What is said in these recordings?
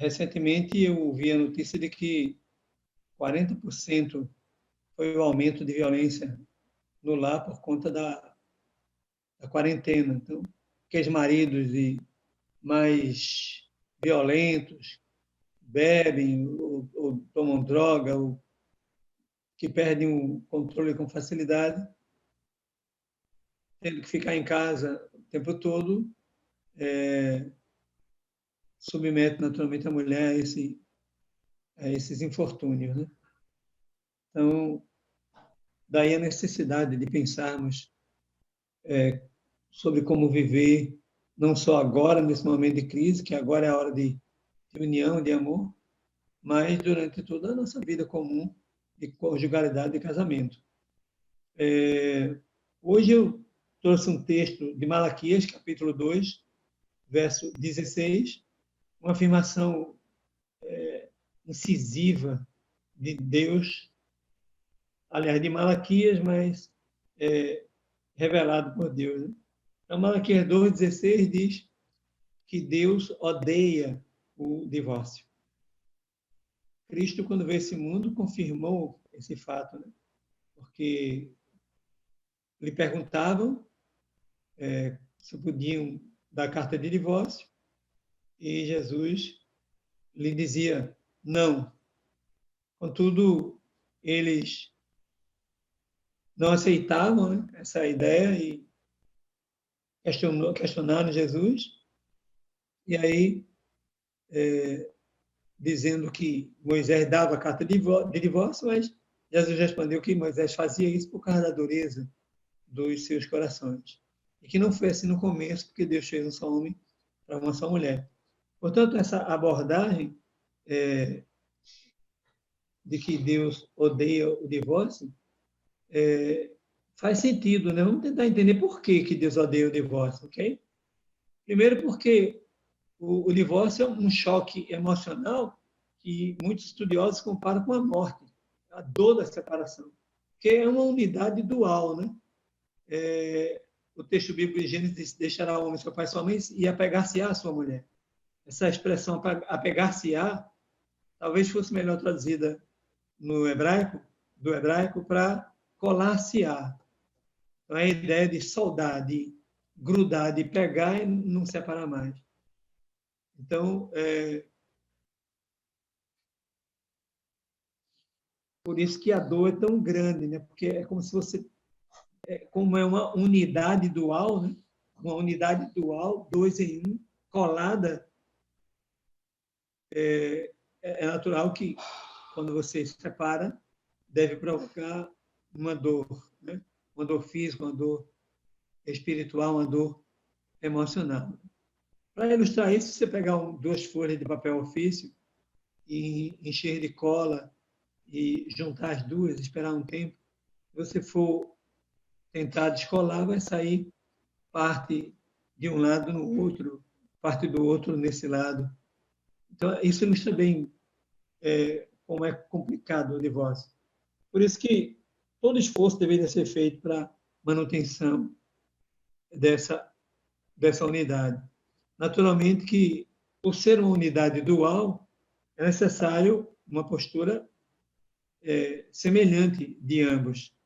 recentemente eu ouvi a notícia de que 40% foi o aumento de violência no lar por conta da quarentena. Então, aqueles maridos mais violentos, bebem ou tomam droga, ou que perdem o controle com facilidade, tendo que ficar em casa o tempo todo, submete naturalmente a mulher a esses infortúnios, né? Então, daí a necessidade de pensarmos sobre como viver, não só agora, nesse momento de crise, que agora é a hora de união, de amor, mas durante toda a nossa vida comum de conjugalidade e casamento. Hoje eu trouxe um texto de Malaquias, capítulo 2, verso 16, uma afirmação incisiva de Deus, aliás, de Malaquias, mas revelado por Deus. Né? Então, Malaquias 2,16 diz que Deus odeia o divórcio. Cristo, quando veio a esse mundo, confirmou esse fato, né? Porque lhe perguntavam se podiam dar carta de divórcio e Jesus lhe dizia não. Contudo, eles não aceitavam, né, essa ideia e questionaram Jesus. E aí, dizendo que Moisés dava a carta de divórcio, mas Jesus respondeu que Moisés fazia isso por causa da dureza dos seus corações. E que não foi assim no começo, porque Deus fez um só homem para uma só mulher. Portanto, essa abordagem de que Deus odeia o divórcio faz sentido, né? Vamos tentar entender por que Deus odeia o divórcio, ok? Primeiro porque o divórcio é um choque emocional que muitos estudiosos comparam com a morte, a dor da separação, que é uma unidade dual, né? O texto bíblico de Gênesis diz: deixará o homem seu pai e sua mãe e apegar-se-á à sua mulher. Essa expressão apegar-se-á talvez fosse melhor traduzida no hebraico, do hebraico, para colar-se-á. Então, é a ideia de soldar, de grudar, de pegar e não separar mais. Então, por isso que a dor é tão grande, né? Porque é como se você, como é uma unidade dual, né? Uma unidade dual, 2 em 1, colada, é natural que quando você se separa, deve provocar uma dor, né? Uma dor física, uma dor espiritual, uma dor emocional. Para ilustrar isso, você pegar 2 folhas de papel ofício e encher de cola e juntar as duas, esperar um tempo, se você for tentar descolar, vai sair parte de um lado no outro, parte do outro nesse lado. Então, isso ilustra bem como é complicado o divórcio. Por isso que todo esforço deveria ser feito para manutenção dessa unidade. Naturalmente que, por ser uma unidade dual, é necessário uma postura semelhante de ambos.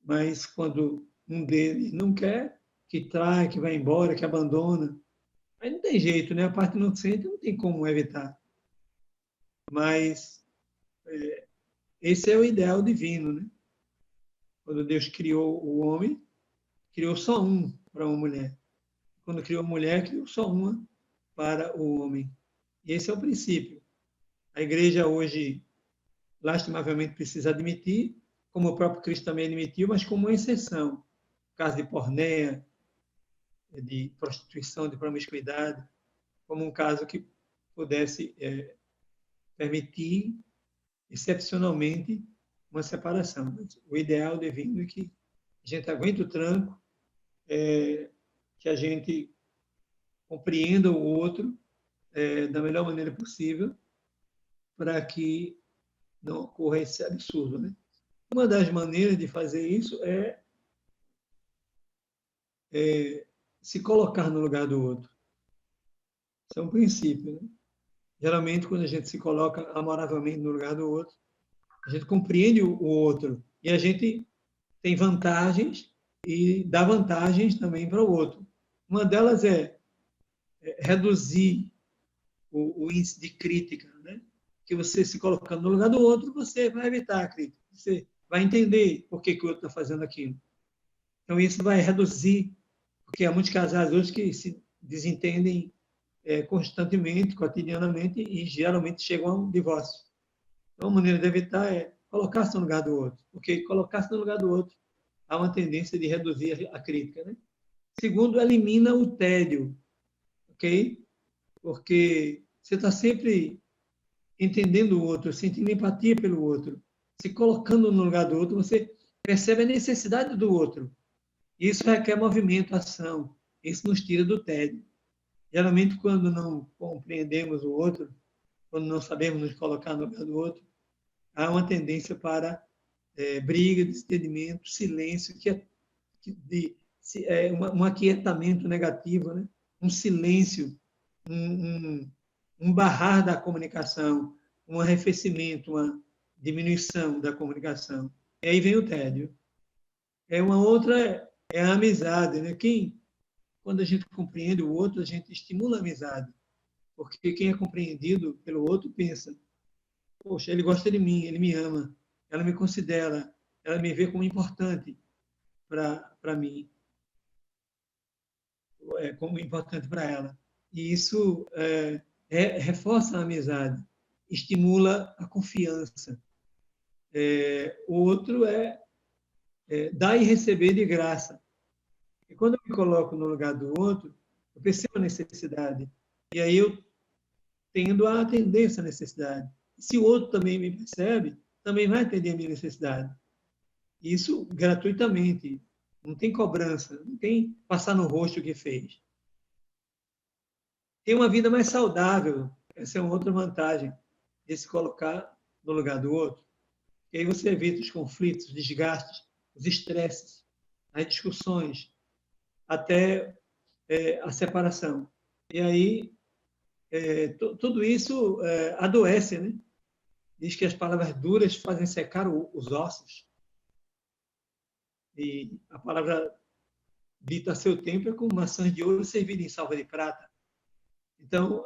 Mas quando um deles não quer, que trai, que vai embora, que abandona, aí não tem jeito, né? A parte inocente não tem como evitar. Mas esse é o ideal divino, né? Quando Deus criou o homem, criou só um para uma mulher. Quando criou a mulher, criou só uma para o homem. E esse é o princípio. A igreja hoje, lastimavelmente, precisa admitir, como o próprio Cristo também admitiu, mas como uma exceção. No caso de porneia, de prostituição, de promiscuidade, como um caso que pudesse permitir, excepcionalmente, uma separação. O ideal divino é que a gente aguente o tranco, que a gente compreenda o outro da melhor maneira possível, para que não ocorra esse absurdo, né? Uma das maneiras de fazer isso é se colocar no lugar do outro. Isso é um princípio, né? Geralmente, quando a gente se coloca amoravelmente no lugar do outro, a gente compreende o outro e a gente tem vantagens e dá vantagens também para o outro. Uma delas é reduzir o índice de crítica, né? Que você se colocando no lugar do outro, você vai evitar a crítica. Você vai entender por que o outro está fazendo aquilo. Então, isso vai reduzir, porque há muitos casais hoje que se desentendem constantemente, cotidianamente, e geralmente chegam a um divórcio. Então, a maneira de evitar é colocar-se no lugar do outro, porque colocar-se no lugar do outro há uma tendência de reduzir a crítica. Né? Segundo, elimina o tédio, ok? Porque você está sempre entendendo o outro, sentindo empatia pelo outro, se colocando no lugar do outro, você percebe a necessidade do outro. Isso requer movimento, ação. Isso nos tira do tédio. Geralmente, quando não compreendemos o outro, quando não sabemos nos colocar no lugar do outro, há uma tendência para briga, desentendimento, silêncio, um aquietamento negativo, né? Um silêncio, um barrar da comunicação, um arrefecimento, uma diminuição da comunicação. E aí vem o tédio. Uma outra é a amizade, né? Quando a gente compreende o outro, a gente estimula a amizade. Porque quem é compreendido pelo outro pensa, poxa, ele gosta de mim, ele me ama, ela me considera, ela me vê como importante para mim, como importante para ela. E isso reforça a amizade, estimula a confiança. O outro dar e receber de graça. E quando eu me coloco no lugar do outro, eu percebo a necessidade. E aí eu tendo a atender essa necessidade. Se o outro também me percebe, também vai atender a minha necessidade. Isso gratuitamente. Não tem cobrança, não tem passar no rosto o que fez. Tem uma vida mais saudável. Essa é uma outra vantagem de se colocar no lugar do outro. E aí você evita os conflitos, os desgastes, os estresses, as discussões, até a separação. E aí tudo isso adoece, né? Diz que as palavras duras fazem secar os ossos. E a palavra dita a seu tempo é como maçãs de ouro servidas em salva de prata. Então,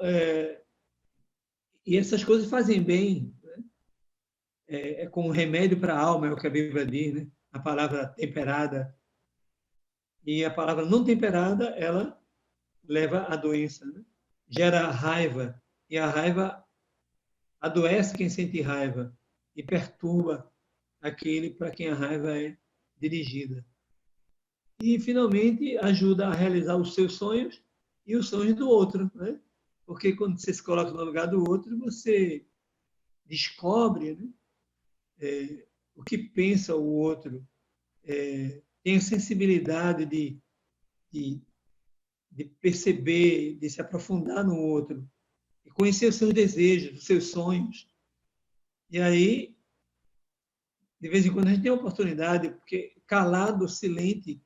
e essas coisas fazem bem, né? Como remédio para a alma, é o que a Bíblia diz, né? A palavra temperada. E a palavra não temperada, ela leva à doença, né? Gera raiva, e a raiva adoece quem sente raiva e perturba aquele para quem a raiva é dirigida. E, finalmente, ajuda a realizar os seus sonhos e os sonhos do outro, né? Porque quando você se coloca no lugar do outro, você descobre, né, o que pensa o outro, tem a sensibilidade de perceber, de se aprofundar no outro, e conhecer os seus desejos, os seus sonhos. E aí, de vez em quando, a gente tem a oportunidade, porque calado, silente,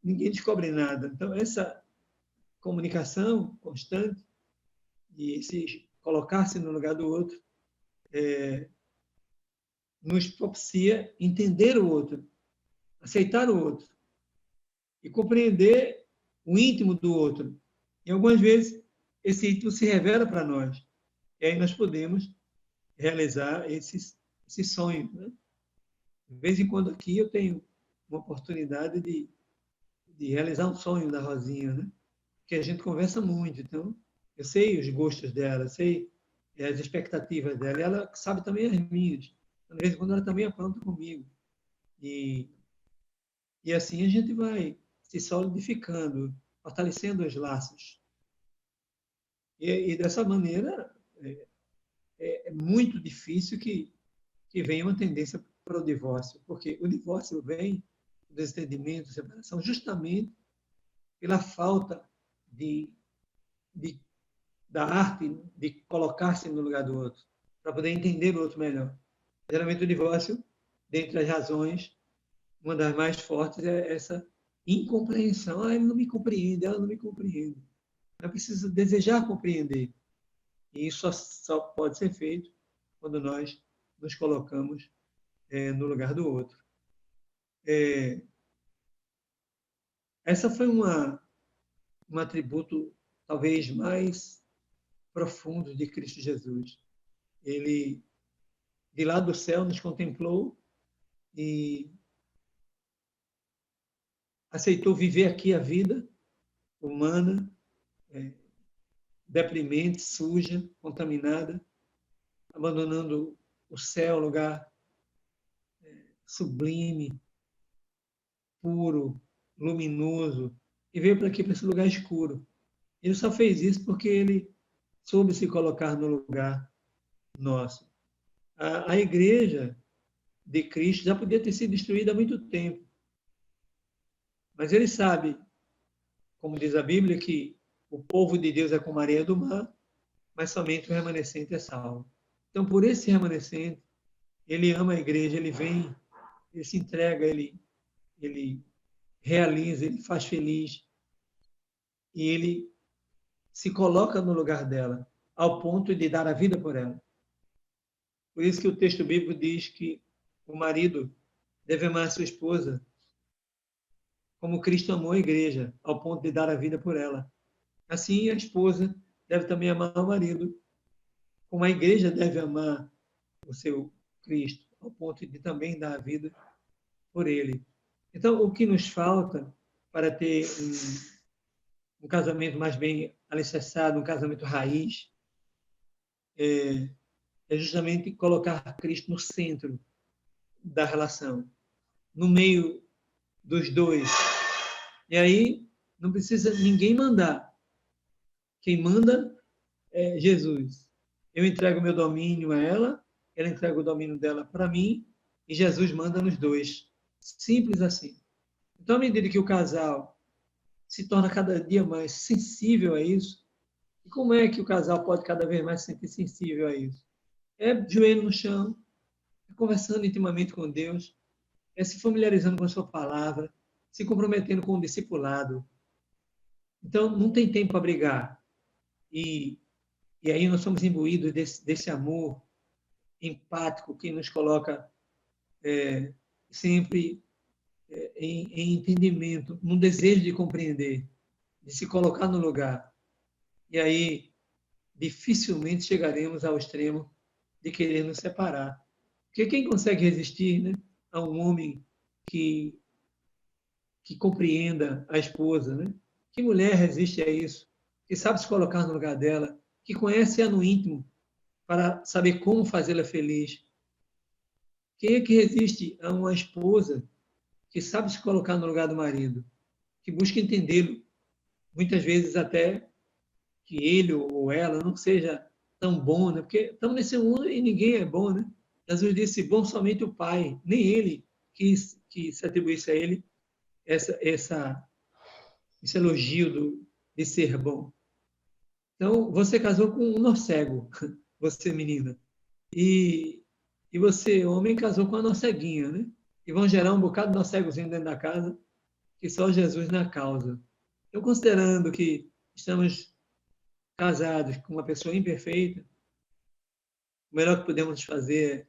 ninguém descobre nada. Então, essa comunicação constante e se colocar-se no lugar do outro nos propicia entender o outro, aceitar o outro e compreender o íntimo do outro. E algumas vezes esse íntimo se revela para nós. E aí nós podemos realizar esses sonhos. Né? De vez em quando aqui eu tenho uma oportunidade de realizar um sonho da Rosinha, né? Porque a gente conversa muito, então eu sei os gostos dela, sei as expectativas dela, e ela sabe também as minhas. De vez em quando ela também apronta comigo. E assim a gente vai se solidificando, fortalecendo os laços. E dessa maneira é muito difícil que venha uma tendência para o divórcio, porque o divórcio vem, o desentendimento, a separação, justamente pela falta da arte de colocar-se no lugar do outro, para poder entender o outro melhor. Geralmente o divórcio, dentre as razões, uma das mais fortes é essa incompreensão. Ele não me compreende, ela não me compreende. Eu preciso desejar compreender. E isso só pode ser feito quando nós nos colocamos no lugar do outro. Essa foi um atributo talvez mais profundo de Cristo Jesus. Ele, de lá do céu, nos contemplou e aceitou viver aqui a vida humana, deprimente, suja, contaminada, abandonando o céu, lugar sublime, puro, luminoso, e veio para aqui, para esse lugar escuro. Ele só fez isso porque ele soube se colocar no lugar nosso. A igreja de Cristo já podia ter sido destruída há muito tempo. Mas ele sabe, como diz a Bíblia, que o povo de Deus é como a areia do mar, mas somente o remanescente é salvo. Então, por esse remanescente, ele ama a igreja, ele vem, ele se entrega, ele realiza, ele faz feliz. E ele se coloca no lugar dela, ao ponto de dar a vida por ela. Por isso que o texto bíblico diz que o marido deve amar a sua esposa como Cristo amou a igreja, ao ponto de dar a vida por ela. Assim, a esposa deve também amar o marido, como a igreja deve amar o seu Cristo, ao ponto de também dar a vida por ele. Então, o que nos falta para ter um casamento mais bem alicerçado, um casamento raiz, é justamente colocar Cristo no centro da relação, no meio dos dois. E aí não precisa ninguém mandar. Quem manda é Jesus. Eu entrego o meu domínio a ela, ela entrega o domínio dela para mim, e Jesus manda nos dois. Simples assim. Então, à medida que o casal se torna cada dia mais sensível a isso, e como é que o casal pode cada vez mais se sentir sensível a isso? É joelho no chão, é conversando intimamente com Deus, é se familiarizando com a sua palavra, se comprometendo com o discipulado. Então, não tem tempo para brigar. E aí nós somos imbuídos desse amor empático que nos coloca sempre em entendimento, num desejo de compreender, de se colocar no lugar. E aí, dificilmente chegaremos ao extremo de querer nos separar. Porque quem consegue resistir, né, a um homem que compreenda a esposa, né? Que mulher resiste a isso? Que sabe se colocar no lugar dela, que conhece-a no íntimo para saber como fazê-la feliz. Quem é que resiste a uma esposa que sabe se colocar no lugar do marido, que busca entendê-lo, muitas vezes até que ele ou ela não seja tão bom, né? Porque estamos nesse mundo e ninguém é bom, né? Jesus disse, bom somente o Pai, nem ele quis que se atribuísse a ele esse elogio de ser bom. Então, você casou com um norcego, você menina, e você, homem, casou com uma norceguinha, né? E vão gerar um bocado de norcegozinho dentro da casa, que só Jesus na causa. Eu, considerando que estamos casados com uma pessoa imperfeita, o melhor que podemos fazer é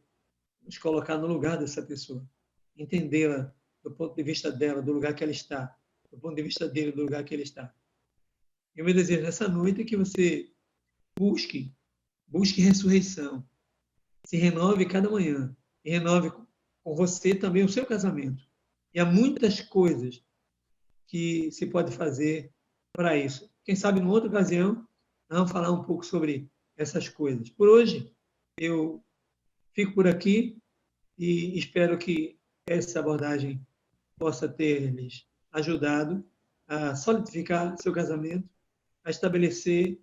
nos colocar no lugar dessa pessoa, entendê-la do ponto de vista dela, do lugar que ela está, do ponto de vista dele, do lugar que ele está. E o meu desejo nessa noite é que você busque ressurreição, se renove cada manhã e renove com você também o seu casamento. E há muitas coisas que se pode fazer para isso. Quem sabe, numa outra ocasião, nós vamos falar um pouco sobre essas coisas. Por hoje, eu fico por aqui e espero que essa abordagem possa ter-lhes ajudado a solidificar seu casamento, a estabelecer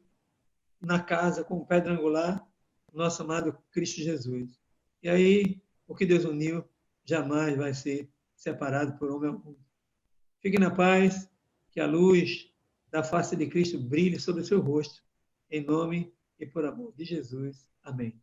na casa como pedra angular o nosso amado Cristo Jesus. E aí, o que Deus uniu jamais vai ser separado por homem algum. Fique na paz, que a luz da face de Cristo brilhe sobre o seu rosto, em nome e por amor de Jesus. Amém.